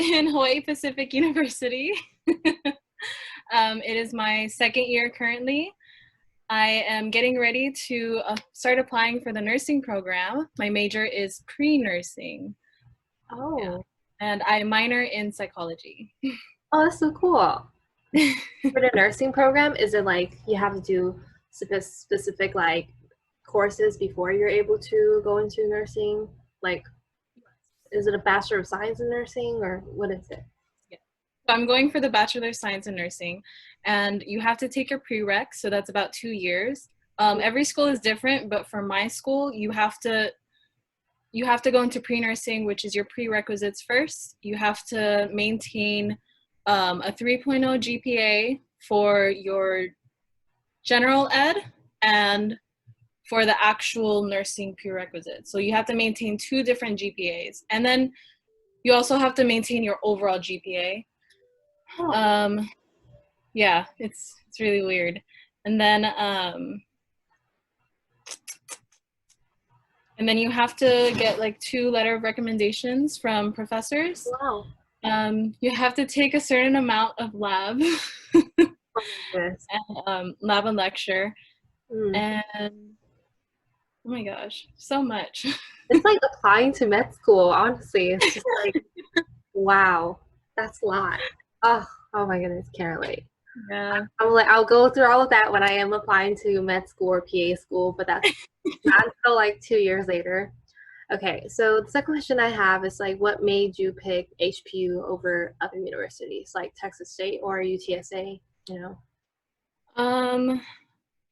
in Hawaii Pacific University. It is my second year currently. I am getting ready to start applying for the nursing program. My major is pre-nursing. Oh. Yeah. And I minor in psychology. Oh, that's so cool. For the nursing program, is it like you have to do specific like courses before you're able to go into nursing? Like, is it a Bachelor of Science in nursing or what is it? Yeah. So I'm going for the Bachelor of Science in Nursing, and you have to take your prereq, so that's about 2 years. Every school is different, but for my school, you have to go into pre-nursing, which is your prerequisites first. You have to maintain a 3.0 GPA for your general ed and for the actual nursing prerequisites. So you have to maintain 2 different GPAs. And then you also have to maintain your overall GPA. Yeah, it's really weird. And then you have to get like 2 letter of recommendations from professors. Wow. You have to take a certain amount of lab Yes. and lab and lecture. Mm. And oh my gosh, so much. It's like applying to med school, honestly. It's just like, wow, that's a lot. Oh my goodness, can't relate. Yeah. I'm like, I'll go through all of that when I am applying to med school or PA school, but that's not until like 2 years later. Okay, so the second question I have is like, what made you pick HPU over other universities like Texas State or UTSA? You know.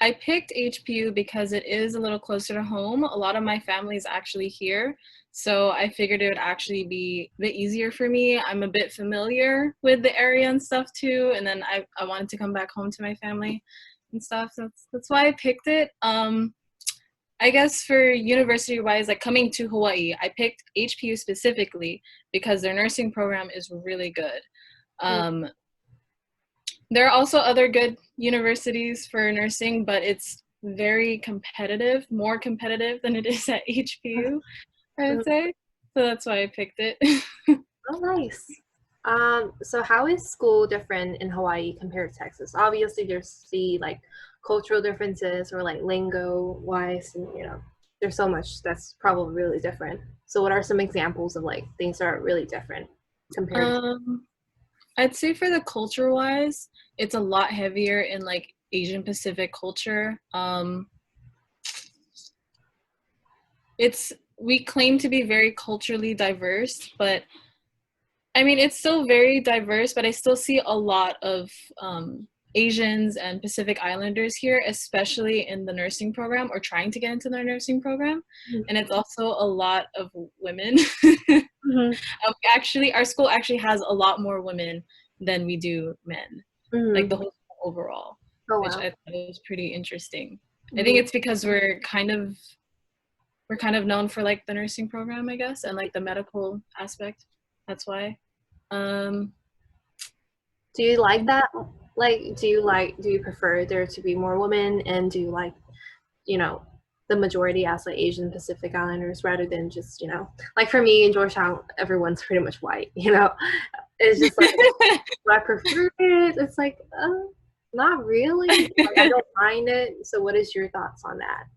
I picked HPU because it is a little closer to home. A lot of my family is actually here, so I figured it would actually be a bit easier for me. I'm a bit familiar with the area and stuff too, and then I wanted to come back home to my family and stuff. So that's why I picked it. I guess for university-wise, like coming to Hawaii, I picked HPU specifically because their nursing program is really good. There are also other good universities for nursing, but it's very competitive, more competitive than it is at HPU, I would say. So that's why I picked it. Oh, nice. So how is school different in Hawaii compared to Texas? Obviously, there's the like cultural differences or like lingo wise, and there's so much that's probably really different. So what are some examples of like things that are really different compared to I'd say for the culture wise, it's a lot heavier in like Asian Pacific culture. We claim to be very culturally diverse, but I mean, it's still very diverse, but I still see a lot of Asians and Pacific Islanders here, especially in the nursing program or trying to get into the nursing program. And it's also a lot of women. Actually, our school actually has a lot more women than we do men, like the whole overall, which I thought was pretty interesting. I think it's because we're kind of known for like the nursing program, I guess, and like the medical aspect. That's why. Do you like that? Like, do you prefer there to be more women, and do you like, the majority as like Asian Pacific Islanders rather than just, like for me in Georgetown, everyone's pretty much white, It's just like, do I prefer it? It's like, not really. Like, I don't mind it. So what is your thoughts on that?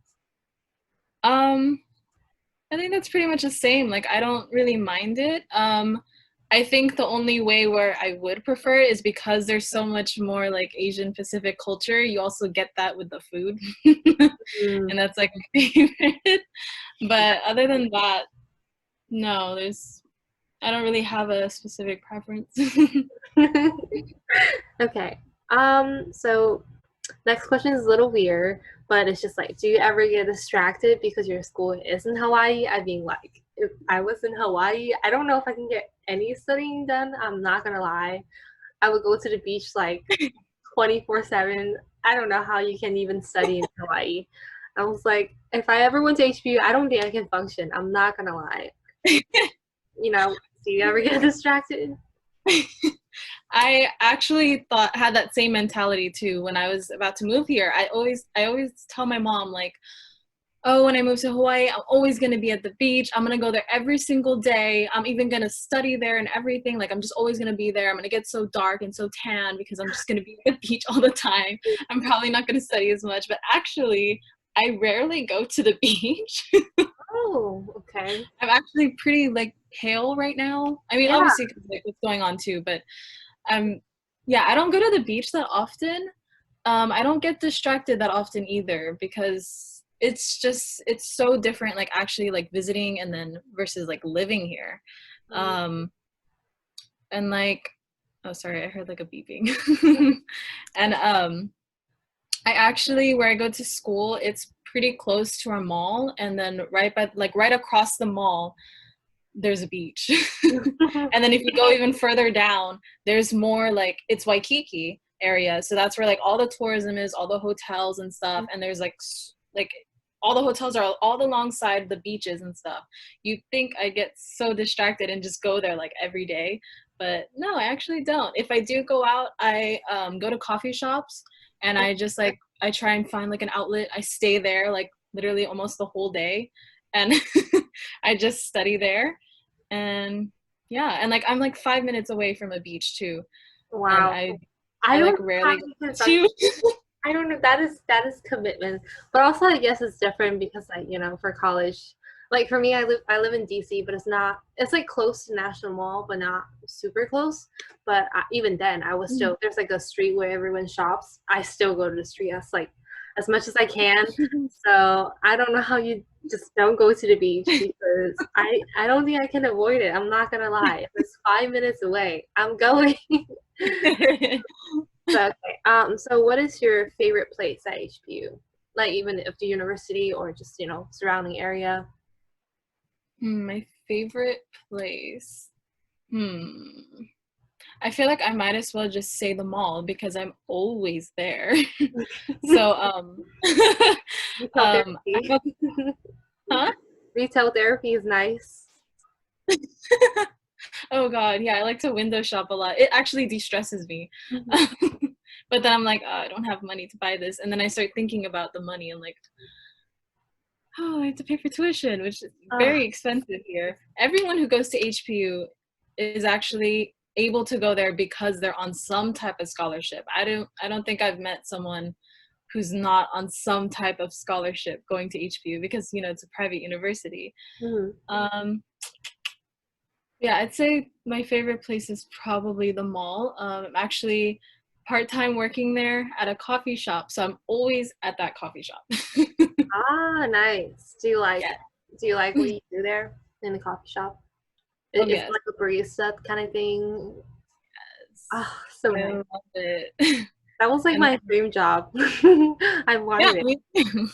I think that's pretty much the same. Like, I don't really mind it. I think the only way where I would prefer it is because there's so much more like Asian Pacific culture. You also get that with the food. And that's like my favorite. But other than that, no, I don't really have a specific preference. Okay. So next question is a little weird, but it's just like, do you ever get distracted because your school is in Hawaii? I mean, like, if I was in Hawaii, I don't know if I can get any studying done. I'm not gonna lie. I would go to the beach like 24/7. I don't know how you can even study in Hawaii. I was like, if I ever went to HBU, I don't think I can function. I'm not gonna lie. Do you ever get distracted? I actually had that same mentality too when I was about to move here. I always tell my mom, like, oh, when I move to Hawaii, I'm always going to be at the beach. I'm going to go there every single day. I'm even going to study there and everything. Like, I'm just always going to be there. I'm going to get so dark and so tan because I'm just going to be at the beach all the time. I'm probably not going to study as much, but actually, I rarely go to the beach. Oh, okay. I'm actually pretty like pale right now. I mean, Yeah. obviously, 'cause, like what's going on too, but yeah, I don't go to the beach that often. I don't get distracted that often either because it's so different like actually like visiting and then versus like living here. Um and like oh sorry, I heard like a beeping. And I actually where I go to school, it's pretty close to our mall and then right across the mall there's a beach. And then if you go even further down, there's more like it's Waikiki area. So that's where like all the tourism is, all the hotels and stuff. And there's like all the hotels are all alongside the beaches and stuff. You'd think I get so distracted and just go there like every day. But no, I actually don't. If I do go out, I go to coffee shops and I just like I try and find like an outlet. I stay there like literally almost the whole day and I just study there. And yeah, and like I'm like 5 minutes away from a beach too. And Wow. I I like don't know how rarely you go can to I don't know. That is commitment, but also I guess it's different because like for college, like for me, I live in DC, but it's like close to National Mall, but not super close. But even then, I was still there's like a street where everyone shops. I still go to the street as much as I can. So I don't know how you just don't go to the beach because I don't think I can avoid it. I'm not gonna lie. If it's 5 minutes away, I'm going. But okay. So what is your favorite place at HBU? Like even if the university or just surrounding area. My favorite place. Hmm. I feel like I might as well just say the mall because I'm always there. So Retail I therapy. go, huh? Retail therapy is nice. Oh God, yeah, I like to window shop a lot. It actually de-stresses me. Mhm. But then I'm like, oh, I don't have money to buy this. And then I start thinking about the money and like, oh, I have to pay for tuition, which is Ah, very expensive here. Everyone who goes to HPU is actually able to go there because they're on some type of scholarship. I don't think I've met someone who's not on some type of scholarship going to HPU because it's a private university. mhm. Um, Yeah, I'd say my favorite place is probably the mall. I'm actually part-time working there at a coffee shop, so I'm always at that coffee shop. Ah, nice. Yeah. Do you like what you do there in the coffee shop? Oh Is it yes. like a barista kind of thing? Ah, so I nice. love it. That was like And my dream job. I yeah, wanted it. me too.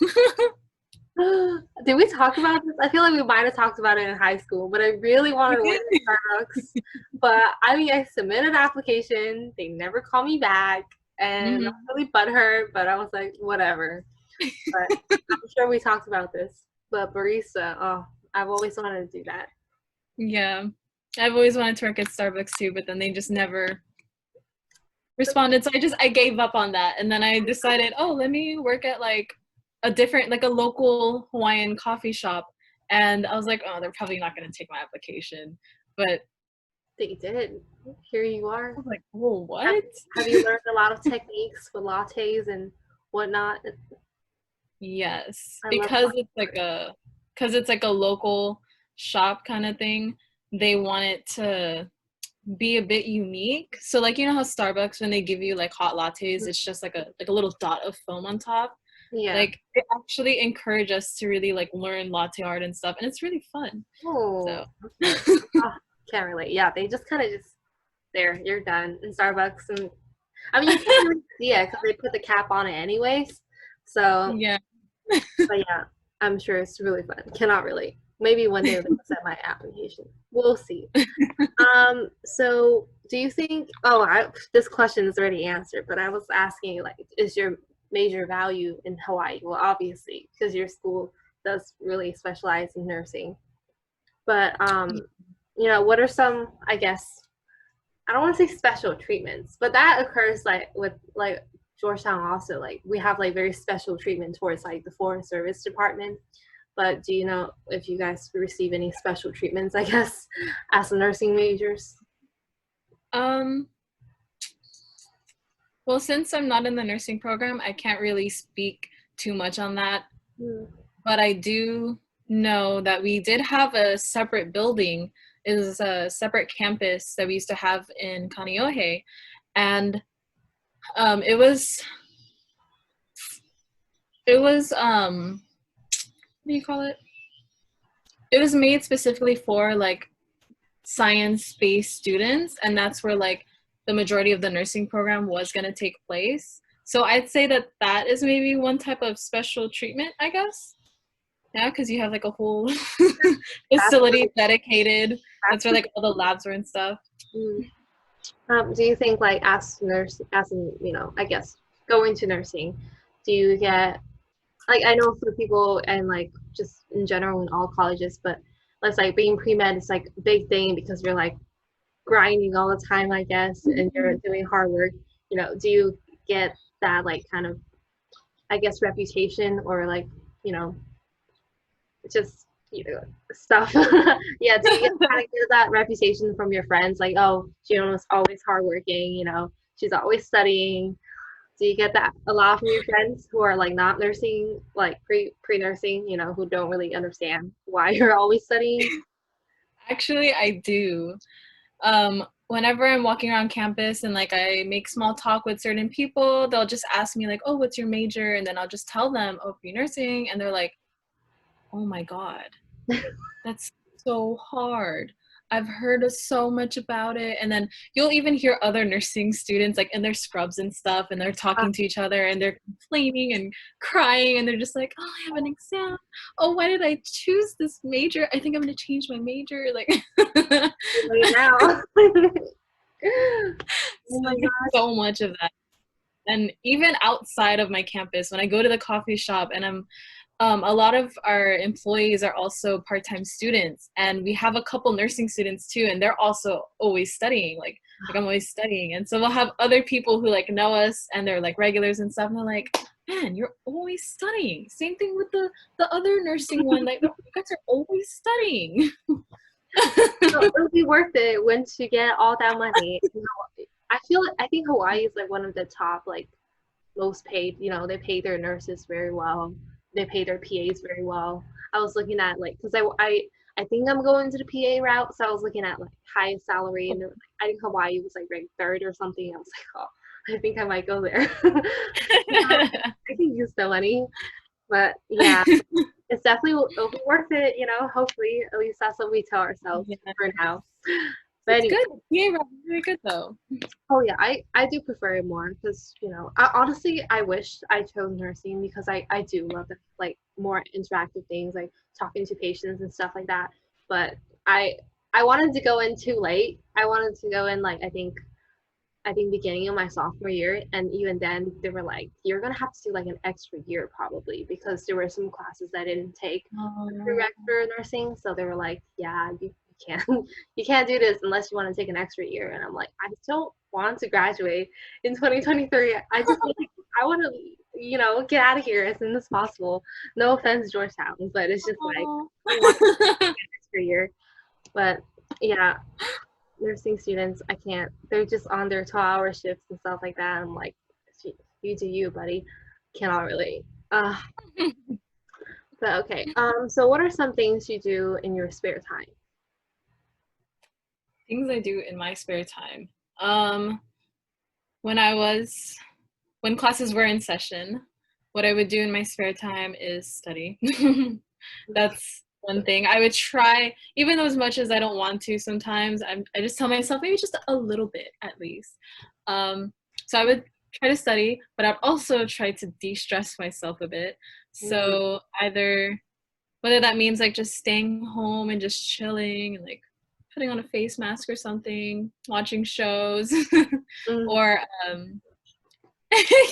Did we talk about this? I feel like we might have talked about it in high school, but I really wanted We to work did. at Starbucks. But I mean, I submitted an application. They never called me back, and I Hmm. was really butthurt. But I was like, whatever. But I'm sure we talked about this. But barista, oh, I've always wanted to do that. Yeah. I've always wanted to work at Starbucks too, but then they just never responded. So I gave up on that. And then I decided, oh, let me work at like a different, like a local Hawaiian coffee shop. And I was like, oh, they're probably not going to take my application. But I They did. Here you are. was like, oh, Have, what? have you learned a lot of techniques with lattes and whatnot? Yes, I love coffee. because it's like a local shop kind of thing. They want it to be a bit unique. So like how Starbucks when they give you like hot lattes, it's just like a little dot of foam on top. Yeah. Like they actually encourage us to really like learn latte art and stuff, and it's really fun. Oh, So okay. Oh, can't relate. Yeah, they just kind of just there. You're done in Starbucks, and I mean you can't really see it because they put the cap on it anyways. So, yeah. but yeah, I'm sure it's really fun. Cannot relate. Maybe one day they'll set my application. We'll see. So do you think? Oh, this question is already answered, but I was asking like, is your major value in Hawaii? Well, obviously, because your school does really specialize in nursing. But what are some, I guess, I don't want to say special treatments, but that occurs like with like Georgetown also, like, we have like very special treatment towards like the foreign service department. But do you know if you guys receive any special treatments, I guess, as nursing majors? Um, well, since I'm not in the nursing program, I can't really speak too much on that. Hmm. But I do know that we did have a separate building. It was a separate campus that we used to have in Kaneohe. And it was what do you call it? It was made specifically for like science-based students, and that's where like the majority of the nursing program was going to take place. So I'd say that that is maybe one type of special treatment, I guess. Yeah, because you have like a whole That's facility dedicated. That's where that's like all the labs were and stuff. mm. Do you think like as nurse, as in, I guess going to nursing, do you get like, I know for people and like just in general in all colleges, but let's like being pre-med is like a big thing because you're like grinding all the time, I guess, and you're doing hard work. Do you get that like kind of, I guess, reputation or like, you know, just stuff? Yeah, do you get kind of get that reputation from your friends, like, oh, Giona's always hardworking, she's always studying? Do you get that a lot from your friends who are like not nursing, like pre-nursing, who don't really understand why you're always studying? Actually, I do. Whenever I'm walking around campus and like I make small talk with certain people, they'll just ask me like, "Oh, what's your major?" And then I'll just tell them, "Oh, pre-nursing," and they're like, "Oh my God, that's so hard. I've heard so much about it." And then you'll even hear other nursing students like in their scrubs and stuff, and they're Uh, talking to each other and they're complaining and crying, and they're just like, "Oh, I have an exam. Oh, why did I choose this major? I think I'm gonna change my major." Like, right now. Oh so my there's god. so much of that. And even outside of my campus, when I go to the coffee shop and a lot of our employees are also part-time students, and we have a couple nursing students too, and they're also always studying. Like I'm always studying, and so we'll have other people who like know us and they're like regulars and stuff, and they're like, "Man, you're always studying." Same thing with the other nursing one, like you guys are always studying. So it'll be worth it once you get all that money. I think Hawaii is like one of the top like most paid. They pay their nurses very well. They pay their PAs very well. I was looking at like because I think I'm going to the PA route, so I was looking at like highest salary, and I think Hawaii was like ranked third or something. I was like, oh, I think I might go there. I can use the money, but yeah, it's definitely it'll be worth it. Hopefully, at least that's what we tell ourselves Yeah, for now. But it's anyway. good. Yeah, really good though. Oh yeah, I do prefer it more because I honestly I wish I chose nursing because I do love the like more interactive things like talking to patients and stuff like that. But I I wanted to go in too late. I wanted to go in like I think beginning of my sophomore year, and even then they were like you're gonna have to do like an extra year probably because there were some classes I didn't take Oh, prereq for nursing, so they were like, yeah, you can't you can't do this unless you want to take an extra year. And I'm like, I don't want to graduate in 2023. I just like I want to get out of here as soon as possible. No offense, Georgetown, but it's just like oh. I want an extra year. But yeah, nursing students, I can't. They're just on their 12-hour shifts and stuff like that. I'm like, you do you, buddy. Cannot relate. But okay. So what are some things you do in your spare time? Things I do in my spare time. Um, when I was when classes were in session, what I would do in my spare time is study. That's one thing. I would try, even though as much as I don't want to sometimes, I just tell myself maybe just a little bit at least. Um, so I would try to study, but I'd also try to de-stress myself a bit. Mm, So either whether that means like just staying home and just chilling and like putting on a face mask or something, watching shows, mm, or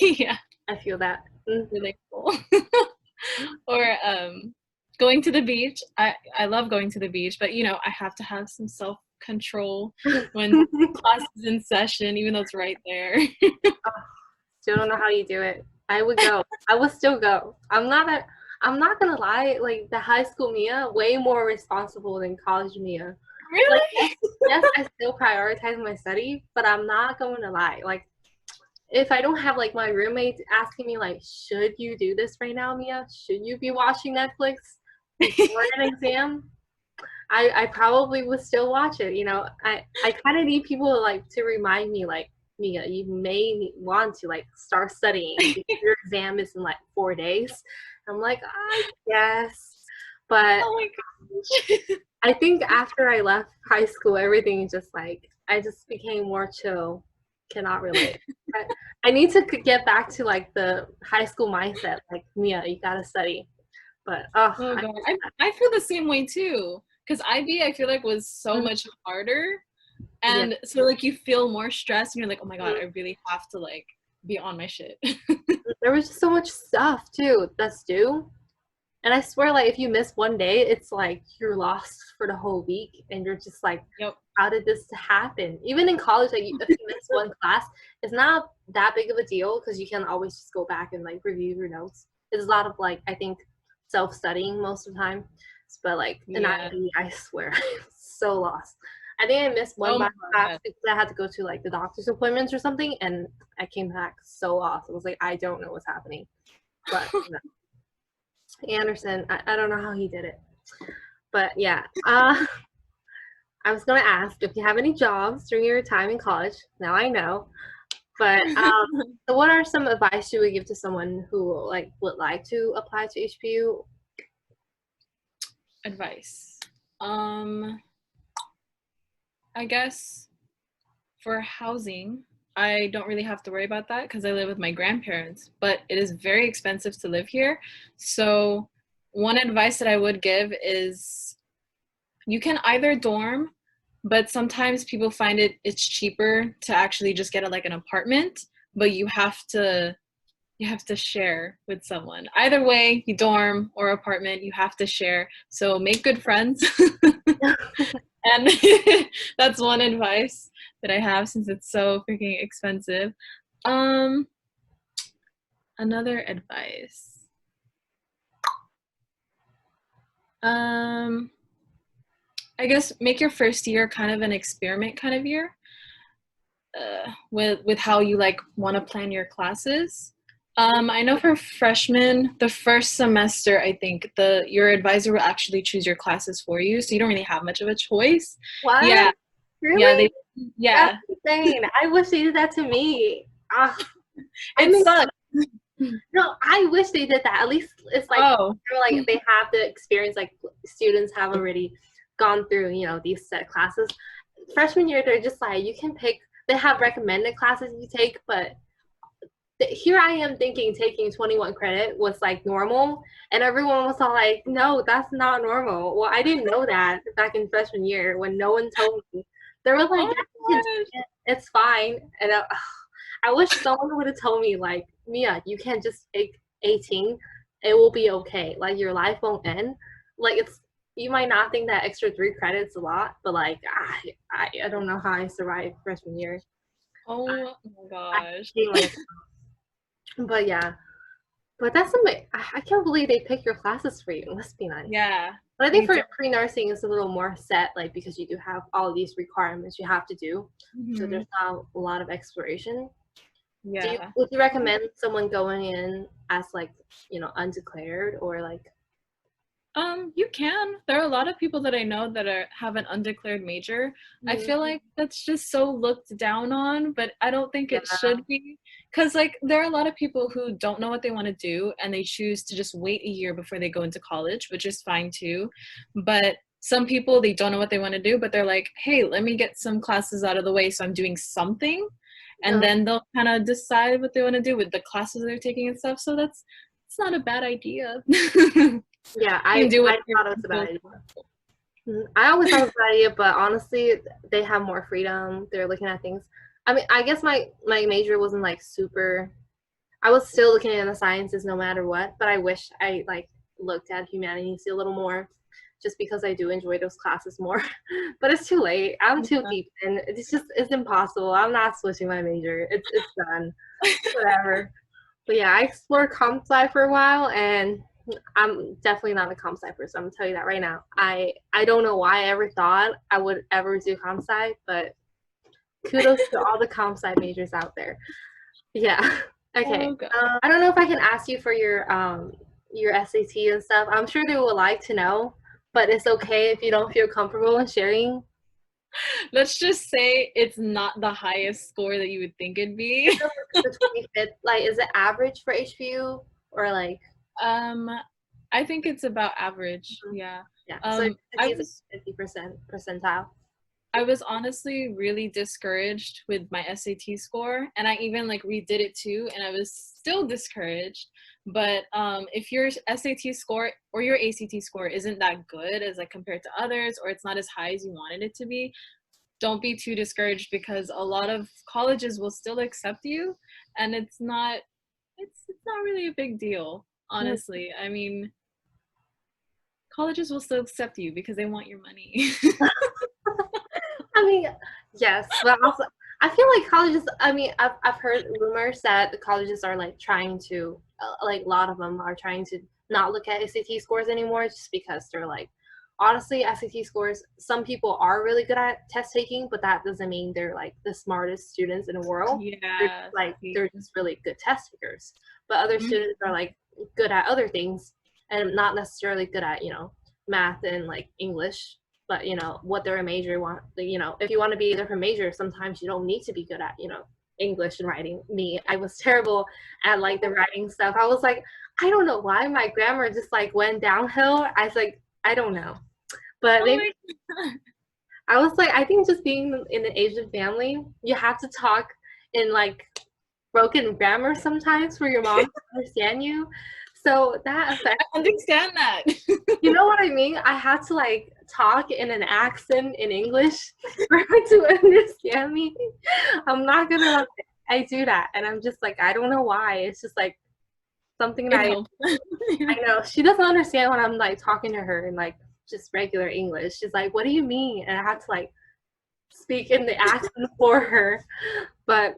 yeah, I feel that. Mm. really cool. Or going to the beach. I love going to the beach, but I have to have some self control when class is in session, even though it's right there. Still don't know how you do it. I would go. I would still go. I'm not gonna lie, like the high school Mia, way more responsible than college Mia. Like Really? yes, I still prioritize my study, but I'm not going to lie. Like if I don't have like my roommates asking me like, should you do this right now, Mia? Should you be watching Netflix before an exam? I probably would still watch it. You know, I kind of need people like to remind me like, Mia, you may want to like start studying because your exam is in like 4 days. I'm like, I guess, but Oh my gosh. I think after I left high school, everything just like I just became more chill. Cannot relate. I need to get back to like the high school mindset. Like Mia, you gotta study. But Oh god, I feel the same way too. Because IB, I feel like was so much harder, yeah, and so like you feel more stressed, and you're like, oh my god, mhm. I really have to like be on my shit. There was just so much stuff too that's due. And I swear, like if you miss one day, it's like you're lost for the whole week, and you're just like, Yep. how did this happen? Even in college, like if you miss one class, it's not that big of a deal because you can always just go back and like review your notes. It's a lot of like I think self-studying most of the time, but like in Yeah. IB, I swear, I was so lost. I think I missed one Oh my class god. because I had to go to like the doctor's appointments or something, and I came back so lost. It was like I don't know what's happening, but Anderson, I don't know how he did it. But yeah, I was going to ask if you have any jobs during your time in college. Now I know. But so what are some advice you would give to someone who like would like to apply to HBU? Advice. Um, I guess for housing, I don't really have to worry about that because I live with my grandparents, but it is very expensive to live here. So, one advice that I would give is you can either dorm, but sometimes people find it's cheaper to actually just get like an apartment, but you have to share with someone. Either way, you dorm or apartment, you have to share. So make good friends. And that's one advice that I have since it's so freaking expensive. Um, Another advice. Um, I guess make your first year kind of an experiment kind of year, with how you like want to plan your classes. I know for freshmen, the first semester, I think your advisor will actually choose your classes for you, so you don't really have much of a choice. What? Yeah, yeah, Really? That's yeah, insane. I wish they did that to me. I it mean, sucks. no, I wish they did that. At least it's like Oh, they're like they have the experience. Like students have already gone through, you know, these set classes. Freshman year, they're just like you can pick. They have recommended classes you take, but here I am thinking taking 21 credit was like normal, and everyone was all like, "No, that's not normal." Well, I didn't know that back in freshman year when no one told me. They were like, oh "Yeah, you my can gosh. take it. It's fine," and I wish someone would have told me like, "Mia, you can just take 18. It will be okay. Like your life won't end." Like it's you might not think that extra 3 credits a lot, but like I don't know how I survived freshman year. Oh my I gosh. became like, but yeah. But that's amazing. I can't believe they pick your classes for you. It must be nice. Yeah, But I think me for too. pre-nursing it's a little more set, like because you do have all these requirements you have to do. So Hmm. there's not a lot of exploration. Yeah. Would you recommend someone going in as like, you know, undeclared or like You can. There are a lot of people that I know that have an undeclared major. I mm, feel like that's just so looked down on, but I don't think it yeah, should be. Because, like, there are a lot of people who don't know what they want to do and they choose to just wait a year before they go into college, which is fine too. But some people, they don't know what they want to do, but they're like, hey, let me get some classes out of the way so I'm doing something. And no, then they'll kind of decide what they want to do with the classes they're taking and stuff. So it's not a bad idea. yeah, You can do I whatever thought it was a bad feels idea. comfortable. I always thought it was a bad idea, but honestly, they have more freedom. They're looking at things. I mean, I guess my major wasn't like super. I was still looking at the sciences no matter what, but I wish I like looked at humanities a little more just because I do enjoy those classes more. But it's too late. I'm too deep in. It's impossible. I'm not switching my major. It's done. Whatever. But yeah, I explored comp sci for a while, and I'm definitely not a comp sci person. I'm gonna tell you that right now. I don't know why I ever thought I would ever do comp sci, but kudos to all the comp sci majors out there. Yeah. Okay. Oh, God. I don't know if I can ask you for your SAT and stuff. I'm sure they would like to know, but it's okay if you don't feel comfortable in sharing. Let's just say it's not the highest score that you would think it'd be. The 25th, like, is it average for HPU or like? Um, I think it's about average. Yeah. Yeah. So I it's was 50% percentile. I was honestly really discouraged with my SAT score, and I even like redid it too, and I was still discouraged. But if your SAT score or your ACT score isn't that good as like compared to others, or it's not as high as you wanted it to be, don't be too discouraged because a lot of colleges will still accept you, and it's not really a big deal, honestly. I mean, colleges will still accept you because they want your money. I mean, yes, but also I feel like colleges. I mean, I've heard rumors that the colleges are like trying to, like a lot of them are trying to not look at SAT scores anymore, just because they're like, honestly, SAT scores. Some people are really good at test taking, but that doesn't mean they're like the smartest students in the world. Yeah. They're just really good test takers. But other students are like good at other things and not necessarily good at math and like English, but what their major want, if you want to be a different major, sometimes you don't need to be good at English and writing. Me, I was terrible at like the writing stuff. I was like, I don't know why my grammar just like went downhill. I was like, I don't know, but maybe I was like, I think just being in an Asian family, you have to talk in like broken grammar sometimes for your mom to understand you. So that affects. I understand that. You know what I mean? I had to like talk in an accent in English for her to understand me. I'm not gonna like, I do that, and I'm just like, I don't know why. It's just like something that I know. She doesn't understand when I'm like talking to her in like just regular English. She's like, "What do you mean?" And I had to like speak in the accent for her. But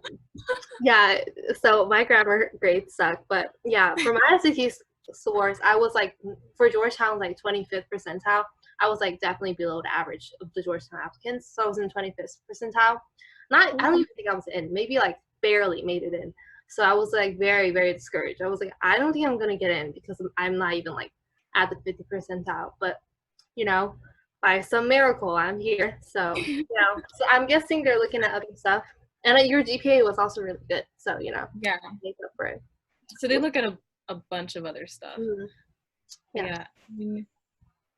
yeah, so my grammar grades suck. But yeah, for my SAT scores, I was like, for Georgetown, like 25th percentile. I was like definitely below the average of the Georgetown applicants. So I was in 25th percentile. I don't even think I was in, maybe like barely made it in. So I was like very, very discouraged. I was like, I don't think I'm going to get in because I'm not even like at the 50th percentile. But, by some miracle, I'm here. So, so I'm guessing they're looking at other stuff. And your GPA was also really good. So, Yeah. make up for it. So they look at a bunch of other stuff. Mm-hmm. Yeah. I mean,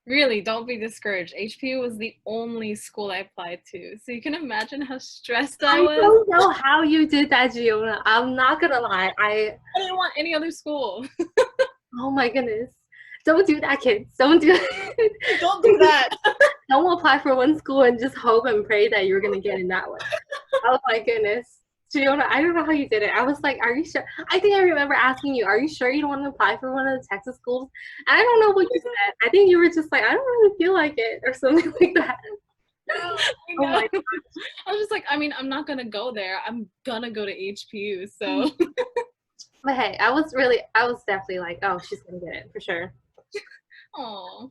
really, don't be discouraged. HPU was the only school I applied to. So you can imagine how stressed I was. I don't know how you did that, Geonna. I'm not going to lie. I didn't want any other school. Oh my goodness. Don't do that, kids. Don't do it. Don't do that. Don't apply for one school and just hope and pray that you're going to get in that one. Oh my goodness. Geonna, I don't know how you did it. I was like, are you sure? I think I remember asking you, are you sure you don't want to apply for one of the Texas schools? And I don't know what you said. I think you were just like, I don't really feel like it or something like that. Oh my gosh. I was just like, I mean, I'm not going to go there. I'm going to go to HPU. So. But hey, I was definitely like, oh, she's going to get it for sure. Oh.